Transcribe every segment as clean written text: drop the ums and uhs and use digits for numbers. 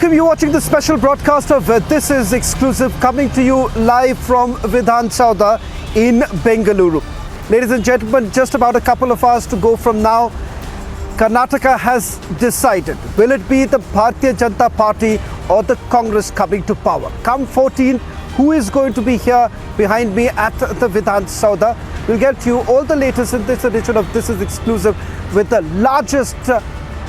Welcome, you watching the special broadcast of This Is Exclusive, coming to you live from Vidhan Sauda in Bengaluru. Ladies and gentlemen, just about a couple of hours to go from now, Karnataka has decided, will it be the Bharatiya Janata Party or the Congress coming to power? Come 14th, who is going to be here behind me at the Vidhan Sauda? We'll get to you all the latest in this edition of This Is Exclusive with the largest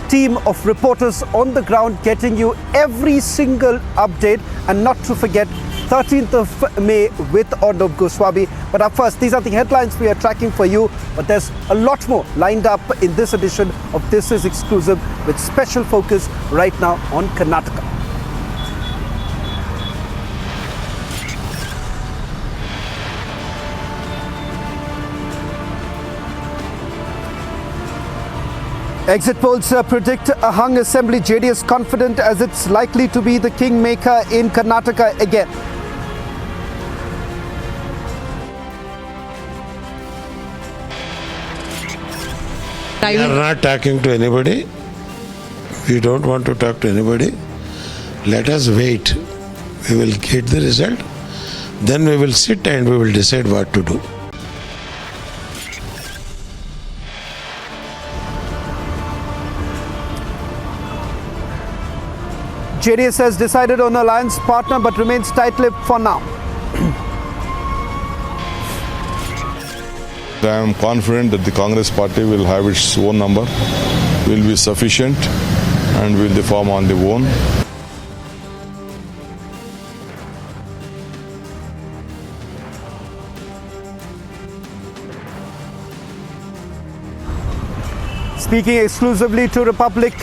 team of reporters on the ground, getting you every single update, and not to forget 13th of May with Arnab Goswami. But up first, these are the headlines we are tracking for you, but there's a lot more lined up in this edition of This Is Exclusive, with special focus right now on Karnataka. Exit polls predict a hung assembly. JDS confident as it's likely to be the kingmaker in Karnataka again. We are not talking to anybody. We don't want to talk to anybody. Let us wait. We will get the result. Then we will sit and we will decide what to do. JDS has decided on alliance partner but remains tight-lipped for now. I am confident that the Congress party will have its own number, will be sufficient, and will form on their own. Speaking exclusively to Republic,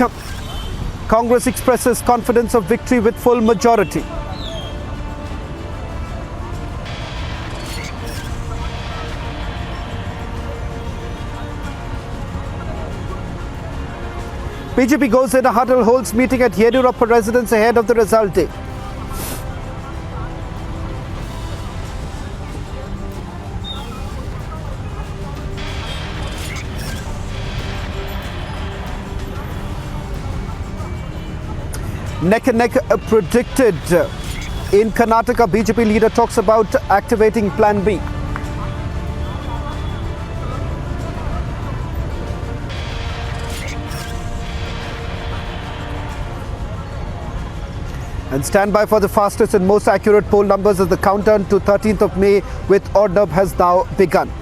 Congress expresses confidence of victory with full majority. BJP goes in a huddle, holds meeting at Yediyurappa residence ahead of the result day. Neck and neck predicted in Karnataka. BJP leader talks about activating Plan B. And stand by for the fastest and most accurate poll numbers as the countdown to 13th of May with Arnab has now begun.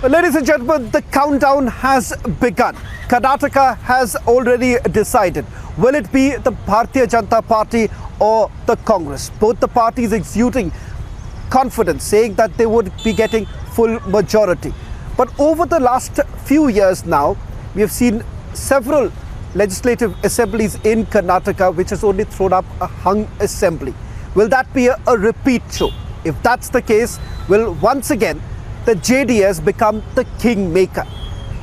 Ladies and gentlemen, the countdown has begun. Karnataka has already decided. Will it be the Bharatiya Janata Party or the Congress? Both the parties exuding confidence, saying that they would be getting full majority. But over the last few years now, we have seen several legislative assemblies in Karnataka which has only thrown up a hung assembly. Will that be a repeat show? If that's the case, will once again the JDS become the kingmaker?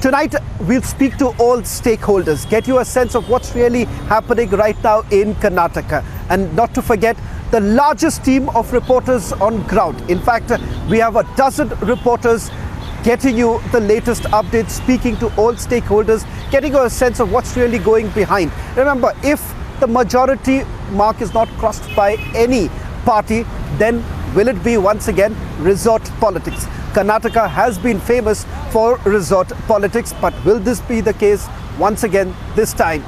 Tonight, we'll speak to all stakeholders, get you a sense of what's really happening right now in Karnataka. And not to forget, the largest team of reporters on ground. In fact, we have a dozen reporters getting you the latest updates, speaking to all stakeholders, getting you a sense of what's really going behind. Remember, if the majority mark is not crossed by any party, then will it be once again resort politics? Karnataka has been famous for resort politics, but will this be the case once again this time?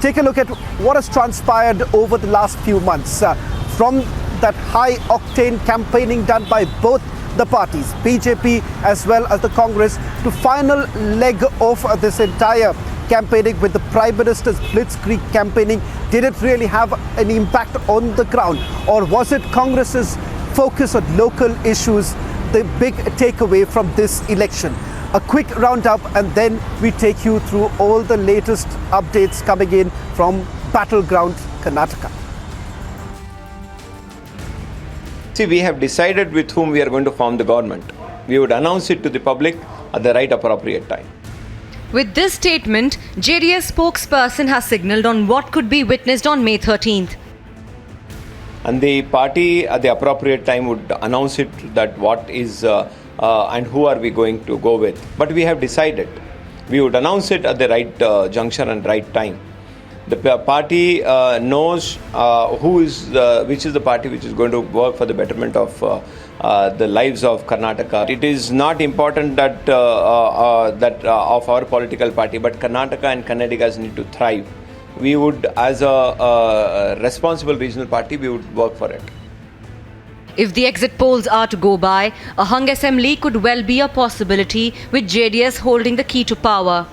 Take a look at what has transpired over the last few months. From that high-octane campaigning done by both the parties, BJP as well as the Congress, to final leg of this entire campaigning with the Prime Minister's blitzkrieg campaigning. Did it really have an impact on the ground? Or was it Congress's focus on local issues the big takeaway from this election? A quick roundup, and then we take you through all the latest updates coming in from battleground Karnataka. See, we have decided with whom we are going to form the government. We would announce it to the public at the right appropriate time. With this statement, JDS spokesperson has signalled on what could be witnessed on May 13th. and the party at the appropriate time would announce it, that what is and who are we going to go with. But we have decided we would announce it at the right juncture and right time. The party knows which is the party which is going to work for the betterment of the lives of Karnataka. It is not important that of our political party, but Karnataka and Kannadigas need to thrive. We would, as a responsible regional party, we would work for it. if the exit polls are to go by, a hung assembly could well be a possibility, with JDS holding the key to power.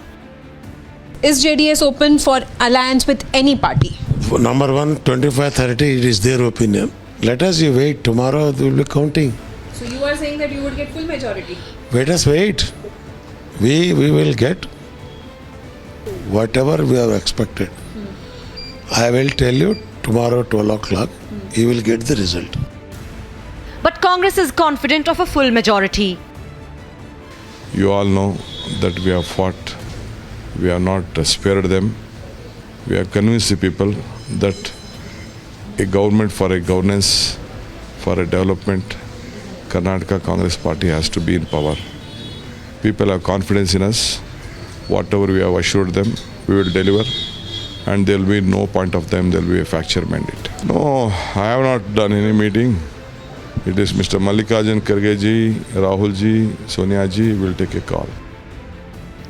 Is JDS open for alliance with any party? For number one, 25-30, it is their opinion. Let us wait. Tomorrow we will be counting. So you are saying that you would get full majority? Let us wait. We will get whatever we have expected. I will tell you tomorrow 12 o'clock, you will get the result. But Congress is confident of a full majority. You all know that we have fought. We have not spared them. We have convinced the people that a government for a governance, for a development, Karnataka Congress Party has to be in power. People have confidence in us. Whatever we have assured them, we will deliver. And there will be no point of them, there will be a fracture mandate. No, I have not done any meeting. It is Mr. Mallikarjun Kharge ji, Rahul ji, Sonia ji will take a call.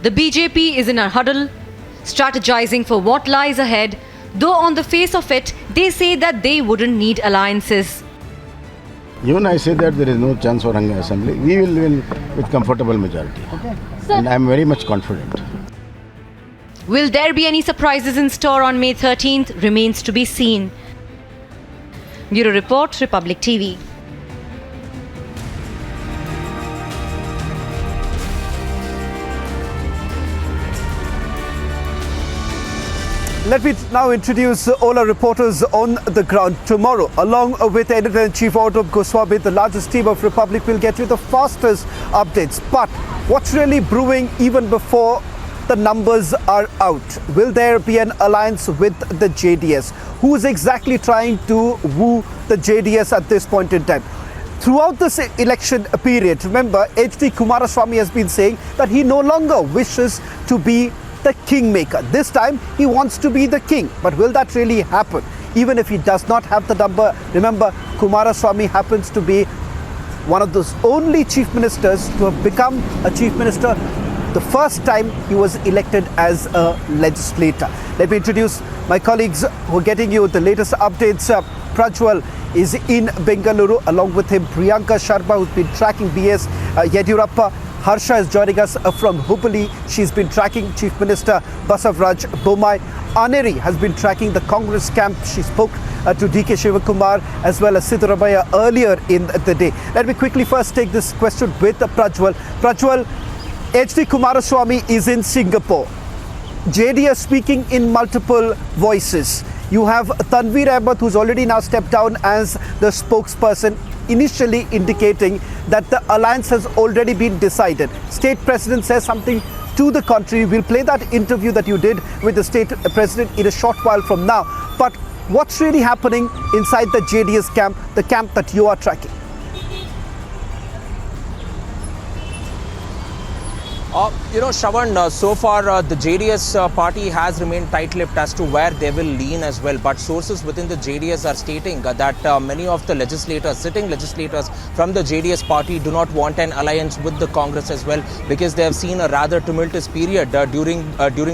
The BJP is in a huddle, strategizing for what lies ahead, though on the face of it, they say that they wouldn't need alliances. Even I say that there is no chance for hung assembly. We will win with comfortable majority. Okay. And I am very much confident. Will there be any surprises in store on May 13th remains to be seen. Bureau Report, Republic TV. Let me now introduce all our reporters on the ground. Tomorrow, along with Editor-in-Chief Audrey Goswami, the largest team of Republic will get you the fastest updates. But what's really brewing even before the numbers are out? Will there be an alliance with the JDS? Who is exactly trying to woo the JDS at this point in time? Throughout this election period, remember, H.D. Kumaraswamy has been saying that he no longer wishes to be the kingmaker. This time he wants to be the king. But will that really happen? Even if he does not have the number, remember, Kumaraswamy happens to be one of those only chief ministers to have become a chief minister the first time he was elected as a legislator. Let me introduce my colleagues who are getting you the latest updates. Prajwal is in Bengaluru, along with him Priyanka Sharma, who's been tracking BS Yediyurappa. Harsha is joining us from Hubballi. She's been tracking Chief Minister Basavaraj Bommai. Aneri has been tracking the Congress camp. She spoke to DK Shivakumar as well as Siddaramaiah earlier in the day. Let me quickly first take this question with Prajwal. Prajwal, H.D. Kumaraswamy is in Singapore. JDS speaking in multiple voices. You have Tanveer Ahmed, who's already now stepped down as the spokesperson, initially indicating that the alliance has already been decided. State president says something to the contrary. We'll play that interview that you did with the state president in a short while from now. But what's really happening inside the JDS camp, the camp that you are tracking? Shravan, so far the JDS party has remained tight-lipped as to where they will lean as well. But sources within the JDS are stating that many of the sitting legislators from the JDS party do not want an alliance with the Congress as well, because they have seen a rather tumultuous period during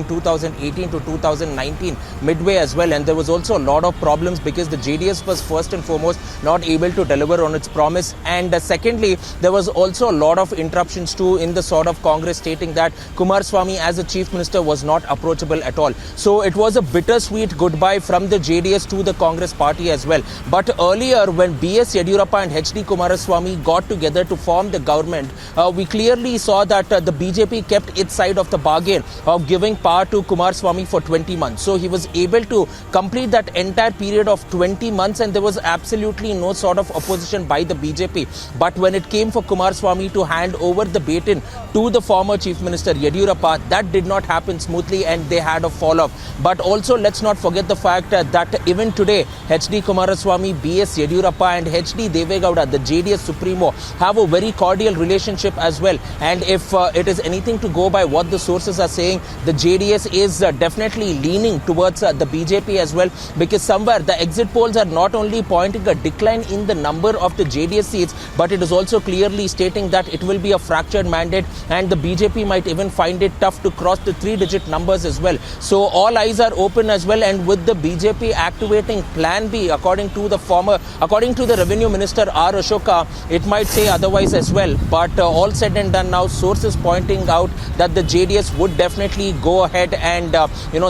2018 to 2019 midway as well. And there was also a lot of problems because the JDS was first and foremost not able to deliver on its promise. And secondly, there was also a lot of interruptions too in the sort of Congress, stating that Kumaraswamy as a chief minister was not approachable at all. So it was a bittersweet goodbye from the JDS to the Congress party as well. But earlier, when BS Yediyurappa and H.D. Kumaraswamy got together to form the government, we clearly saw that the BJP kept its side of the bargain of giving power to Kumaraswamy for 20 months. So he was able to complete that entire period of 20 months and there was absolutely no sort of opposition by the BJP. But when it came for Kumaraswamy to hand over the baton to the former former Chief Minister Yediyurappa, that did not happen smoothly and they had a fall-off. But also let's not forget the fact that even today, H.D. Kumaraswamy, B.S. Yediyurappa and H.D. Devegowda, the JDS Supremo, have a very cordial relationship as well. And if it is anything to go by what the sources are saying, the JDS is definitely leaning towards the BJP as well, because somewhere the exit polls are not only pointing a decline in the number of the JDS seats, but it is also clearly stating that it will be a fractured mandate and the BJP might even find it tough to cross the 3-digit numbers as well. So all eyes are open as well, and with the BJP activating Plan B, according to the Revenue Minister R. Ashoka, it might say otherwise as well. But all said and done now, sources pointing out that the JDS would definitely go ahead and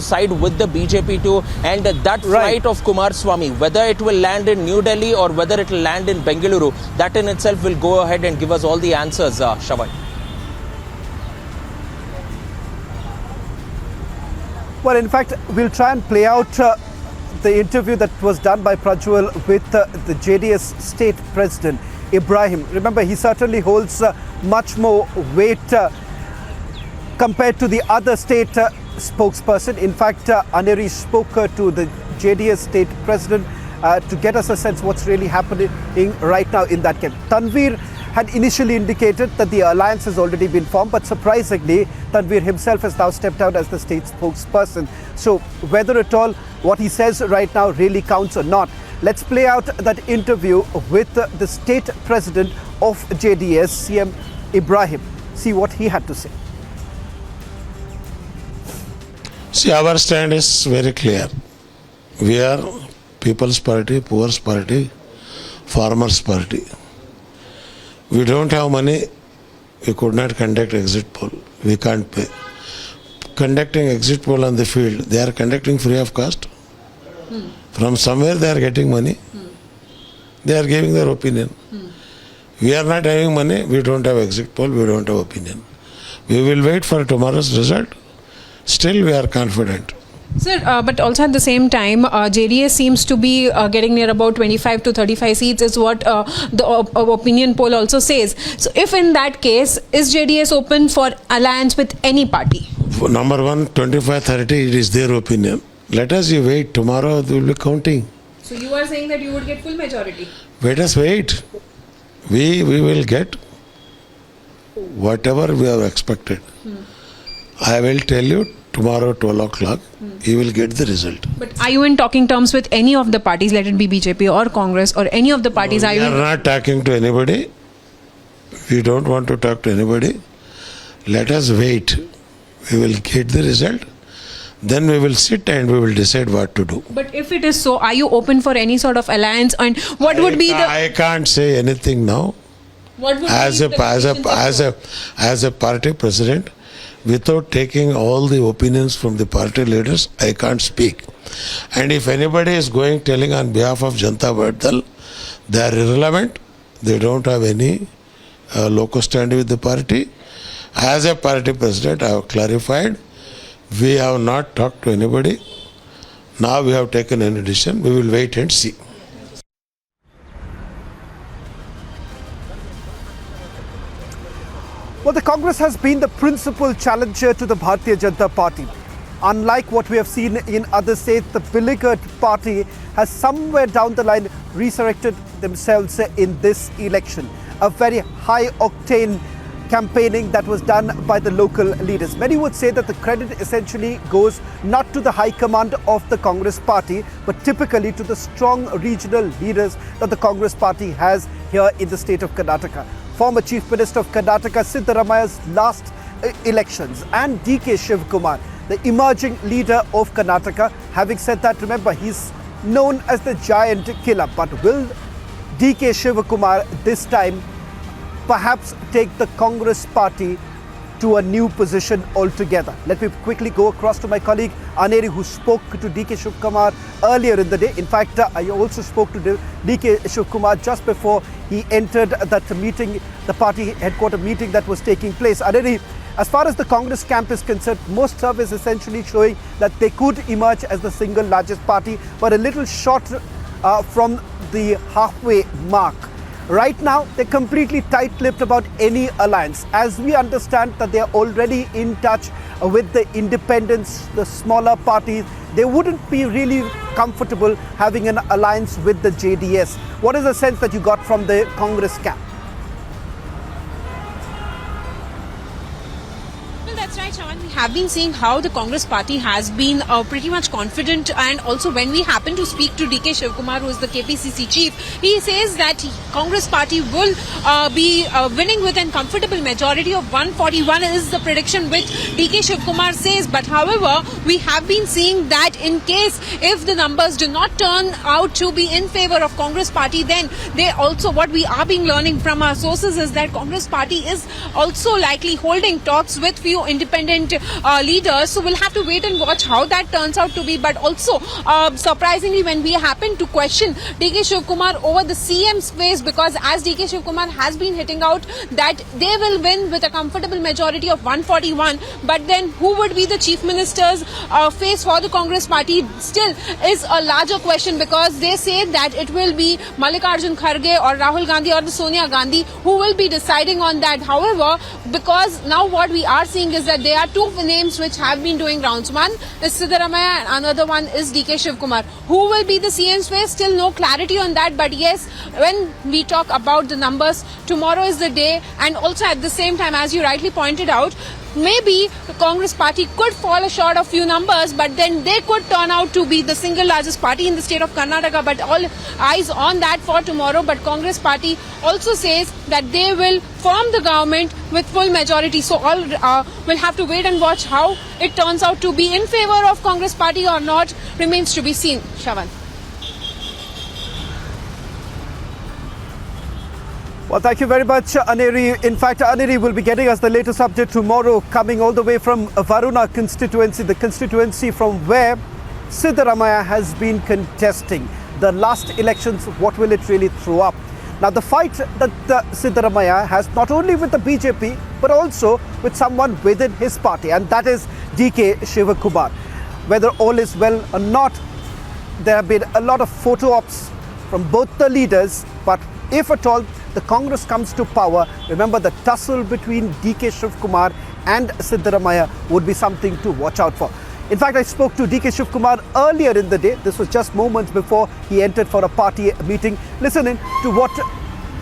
side with the BJP too, and that flight of Kumaraswamy, whether it will land in New Delhi or whether it will land in Bengaluru, that in itself will go ahead and give us all the answers, Shawan. Well, in fact, we'll try and play out the interview that was done by Prajwal with the JDS state president, Ibrahim. Remember, he certainly holds much more weight compared to the other state spokesperson. In fact, Aneri spoke to the JDS state president to get us a sense what's really happening right now in that camp. Tanveer had initially indicated that the alliance has already been formed, but surprisingly, Tanveer himself has now stepped out as the state spokesperson. So whether at all what he says right now really counts or not, let's play out that interview with the state president of JDS, CM Ibrahim. See what he had to say. See, our stand is very clear. We are People's Party, Poor's Party, Farmers' Party. We don't have money. We could not conduct exit poll. We can't pay. Conducting exit poll on the field, they are conducting free of cost. From somewhere they are getting money. They are giving their opinion. We are not having money. We don't have exit poll. We don't have opinion. We will wait for tomorrow's result. Still, we are confident. Sir, but also at the same time, JDS seems to be getting near about 25 to 35 seats is what the opinion poll also says. So if in that case, is JDS open for alliance with any party? For number one, 25, 30, it is their opinion. Let us wait. Tomorrow they will be counting. So you are saying that you would get full majority? Let us wait. We will get whatever we have expected. I will tell you tomorrow 12 o'clock, you will get the result. But are you in talking terms with any of the parties, let it be BJP or Congress or any of the parties? We are not talking to anybody. We don't want to talk to anybody. Let us wait. We will get the result. Then we will sit and we will decide what to do. But if it is so, are you open for any sort of alliance? And what would be the... I can't say anything now. What would as be a party president, without taking all the opinions from the party leaders, I can't speak. And if anybody is going telling on behalf of Janata Dal, they are irrelevant. They don't have any local stand with the party. As a party president, I have clarified, we have not talked to anybody. Now we have taken an decision. We will wait and see. Well, the Congress has been the principal challenger to the Bharatiya Janata Party. Unlike what we have seen in other states, the beleaguered party has somewhere down the line resurrected themselves in this election. A very high-octane campaigning that was done by the local leaders. Many would say that the credit essentially goes not to the high command of the Congress party, but typically to the strong regional leaders that the Congress party has here in the state of Karnataka. Former Chief Minister of Karnataka, Siddaramaia's last elections, and DK Shivakumar, the emerging leader of Karnataka. Having said that, remember, he's known as the giant killer. But will DK Shivakumar this time perhaps take the Congress party to a new position altogether? Let me quickly go across to my colleague Aneri, who spoke to DK Shivakumar earlier in the day. In fact, I also spoke to DK Shivakumar just before he entered that meeting, the party headquarter meeting that was taking place. Aneri, as far as the Congress camp is concerned, most surveys essentially showing that they could emerge as the single largest party, but a little short from the halfway mark. Right now, they're completely tight-lipped about any alliance. As we understand that they're already in touch with the independents, the smaller parties, they wouldn't be really comfortable having an alliance with the JDS. What is the sense that you got from the Congress camp? That's right, Shawan. We have been seeing how the Congress party has been pretty much confident, and also when we happen to speak to DK Shivakumar, who is the KPCC chief, he says that Congress party will be winning with a comfortable majority of 141 is the prediction which DK Shivakumar says. But however, we have been seeing that in case if the numbers do not turn out to be in favor of Congress party, then they also, what we are being learning from our sources is that Congress party is also likely holding talks with few independent leaders. So we'll have to wait and watch how that turns out to be. But also, surprisingly, when we happen to question DK Shivakumar over the CM space, because as DK Shivakumar has been hitting out that they will win with a comfortable majority of 141, but then who would be the chief minister's face for the Congress party still is a larger question, because they say that it will be Mallikarjun Kharge or Rahul Gandhi or the Sonia Gandhi who will be deciding on that. However, because now what we are seeing is that there are two names which have been doing rounds. One is Siddaramaiah and another one is DK Shivakumar. Who will be the CM's face? Still no clarity on that. But yes, when we talk about the numbers, tomorrow is the day, and also at the same time, as you rightly pointed out, maybe the Congress party could fall short of few numbers, but then they could turn out to be the single largest party in the state of Karnataka. But all eyes on that for tomorrow. But Congress party also says that they will form the government with full majority. So all will have to wait and watch how it turns out to be in favor of Congress party or not, remains to be seen. Shawan. Well, thank you very much, Aneri. In fact, Aneri will be getting us the latest update tomorrow, coming all the way from Varuna constituency, the constituency from where Siddaramaiah has been contesting the last elections. What will it really throw up? Now, the fight that Siddaramaiah has not only with the BJP, but also with someone within his party, and that is DK Shivakumar. Whether all is well or not, there have been a lot of photo ops from both the leaders, but if at all the Congress comes to power, remember the tussle between DK Shivakumar and Siddaramaiah would be something to watch out for. In fact, I spoke to DK Shivakumar earlier in the day. This was just moments before he entered for a party meeting. Listen in to what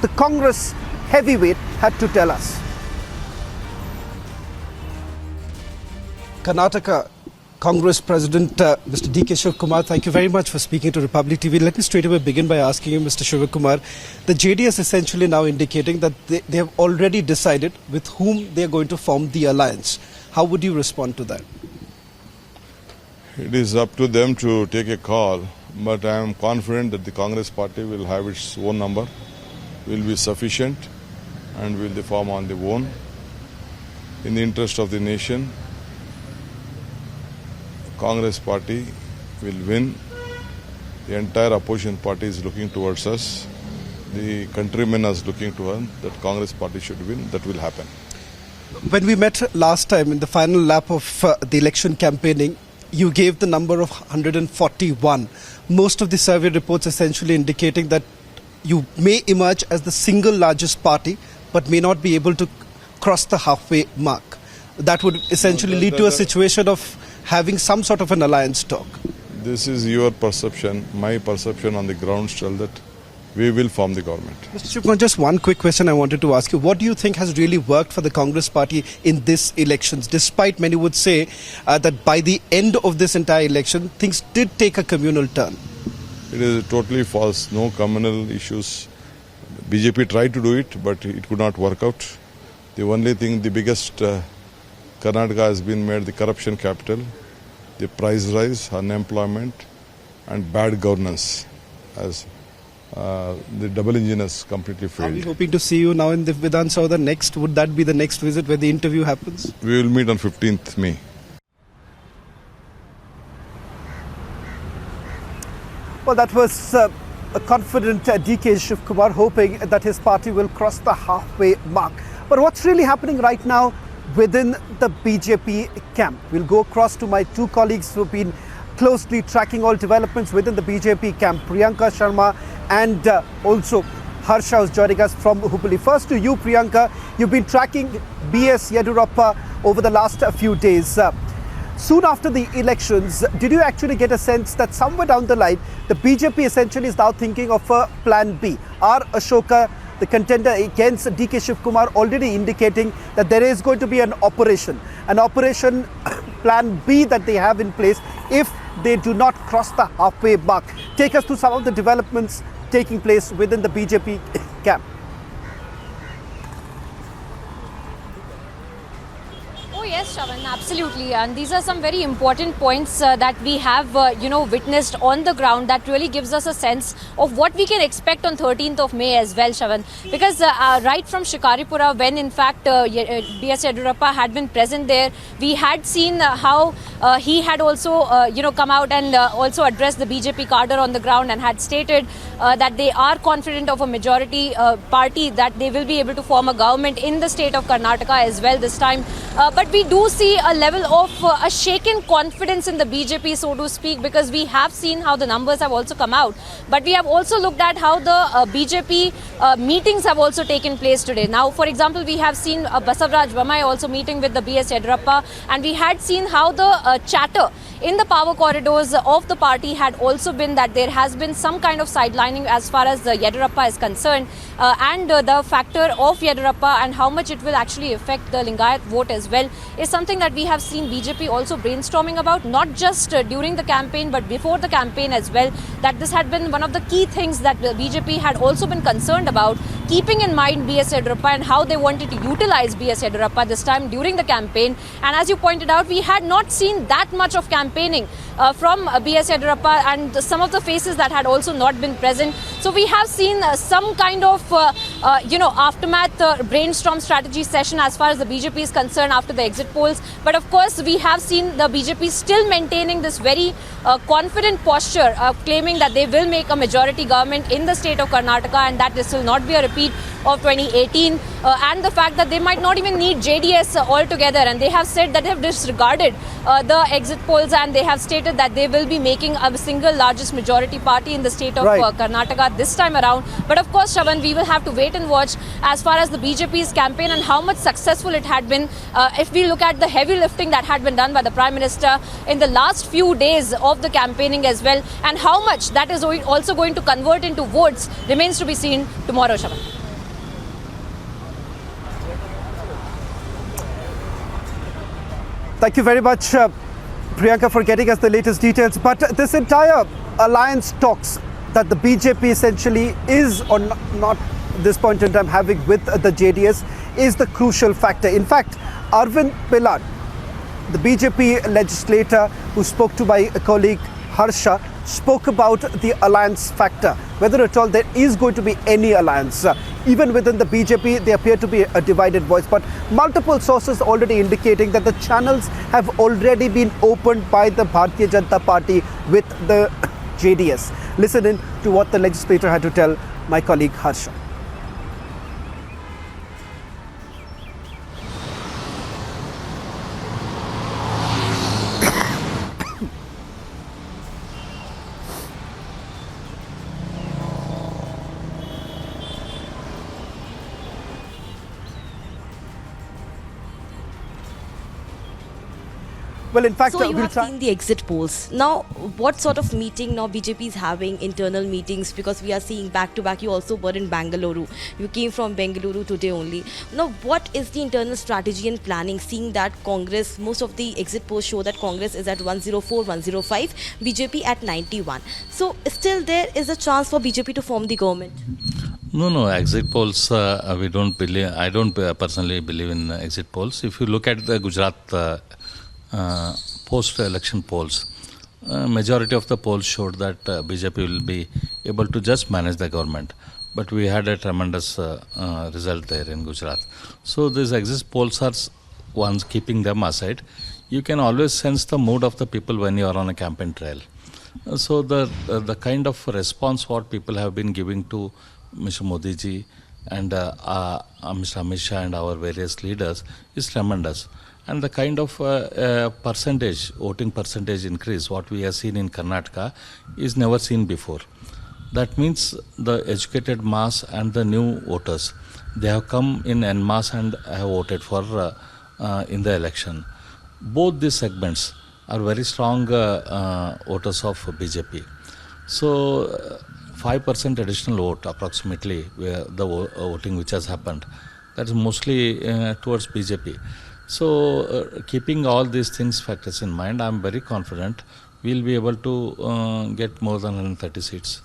the Congress heavyweight had to tell us. Karnataka Congress President Mr. DK Shivakumar, thank you very much for speaking to Republic TV. Let me straight away begin by asking you, Mr. Shivakumar, the JDS essentially now indicating that they have already decided with whom they are going to form the alliance. How would you respond to that? It is up to them to take a call, but I am confident that the Congress party will have its own number, will be sufficient, and will form on their own in the interest of the nation. Congress party will win. The entire opposition party is looking towards us. The countrymen are looking to us that Congress party should win. That will happen. When we met last time in the final lap of the election campaigning, you gave the number of 141. Most of the survey reports essentially indicating that you may emerge as the single largest party, but may not be able to cross the halfway mark. That would essentially lead to a situation of having some sort of an alliance talk. This is your perception. My perception on the ground tell that we will form the government. Mr. Shivakumar, just one quick question I wanted to ask you. What do you think has really worked for the Congress party in this elections, despite many would say that by the end of this entire election, things did take a communal turn? It is totally false. No communal issues. BJP tried to do it, but it could not work out. The only thing, the biggest Karnataka has been made the corruption capital, the price rise, unemployment, and bad governance. As the double engine has completely failed. Are we hoping to see you now in the Vidhan Sabha next? Would that be the next visit where the interview happens? We will meet on 15th May. Well, that was a confident DK Shivakumar hoping that his party will cross the halfway mark. But what's really happening right now within the BJP camp? We'll go across to my two colleagues who have been closely tracking all developments within the BJP camp, Priyanka Sharma and also Harsha, who's joining us from Hubli. First to you, Priyanka. You've been tracking B.S. Yediyurappa over the last few days. Soon after the elections, did you actually get a sense that somewhere down the line, the BJP essentially is now thinking of a Plan B? R. Ashoka, the contender against DK Shivakumar, already indicating that there is going to be an operation Plan B that they have in place if they do not cross the halfway mark. Take us through some of the developments taking place within the BJP camp. Oh yes, Shravan, absolutely. And these are some very important points that we have, witnessed on the ground that really gives us a sense of what we can expect on 13th of May as well, Shravan. Because right from Shikaripura, when in fact B.S. Yediyurappa had been present there, we had seen how he had also, come out and also addressed the BJP cadre on the ground and had stated that they are confident of a majority party, that they will be able to form a government in the state of Karnataka as well this time. But we do see a level of a shaken confidence in the BJP, so to speak, because we have seen how the numbers have also come out. But we have also looked at how the BJP meetings have also taken place today. Now, for example, we have seen Basavaraj Bommai also meeting with the B.S. Yediyurappa, and we had seen how the chatter in the power corridors of the party had also been that there has been some kind of sidelining as far as Yediyurappa is concerned, and the factor of Yediyurappa and how much it will actually affect the Lingayat vote as well is something that we have seen BJP also brainstorming about, not just during the campaign but before the campaign as well, that this had been one of the key things that the BJP had also been concerned about, keeping in mind B.S. Yediyurappa and how they wanted to utilize B.S. Yediyurappa this time during the campaign. And as you pointed out, we had not seen that much of campaigning from B.S. Yediyurappa and some of the faces that had also not been present. So we have seen some kind of, aftermath brainstorm strategy session as far as the BJP is concerned after the exit polls. But of course, we have seen the BJP still maintaining this very confident posture, claiming that they will make a majority government in the state of Karnataka and that this will not be a repeat of 2018, and the fact that they might not even need JDS altogether, and they have said that they have disregarded the exit polls and they have stated that they will be making a single largest majority party in the state of Karnataka this time around. But of course, Shravan, we will have to wait and watch as far as the BJP's campaign and how much successful it had been. If we look at the heavy lifting that had been done by the Prime Minister in the last few days of the campaigning as well, and how much that is also going to convert into votes remains to be seen tomorrow, Shravan. Thank you very much, Priyanka, for getting us the latest details. But this entire alliance talks that the BJP essentially is, or not this point in time, having with the JDS is the crucial factor. In fact, Arvind Pillad, the BJP legislator who spoke to my colleague Harsha, spoke about the alliance factor, whether at all there is going to be any alliance. Even within the BJP, they appear to be a divided voice, but multiple sources already indicating that the channels have already been opened by the Bharatiya Janata Party with the JDS. Listen in to what the legislator had to tell my colleague Harsha. Well, in fact, so you have seen the exit polls. Now, what sort of meeting now BJP is having, internal meetings, because we are seeing back to back. You also were in Bengaluru. You came from Bengaluru today only. Now, what is the internal strategy and planning, seeing that Congress, most of the exit polls show that Congress is at 104, 105, BJP at 91. So, still there is a chance for BJP to form the government? No, exit polls, we don't believe, I don't personally believe in exit polls. If you look at the Gujarat post-election polls, majority of the polls showed that BJP will be able to just manage the government. But we had a tremendous result there in Gujarat. So these exit polls are ones keeping them aside. You can always sense the mood of the people when you are on a campaign trail. So the kind of response what people have been giving to Mr. Modi ji and Mr. Amit Shah and our various leaders is tremendous. And the kind of voting percentage increase what we have seen in Karnataka is never seen before. That means the educated mass and the new voters, they have come in en masse and have voted for in the election. Both these segments are very strong voters of BJP. So 5% additional vote approximately, the voting which has happened, that is mostly towards BJP. So keeping all these things factors in mind, I am very confident we will be able to get more than 130 seats.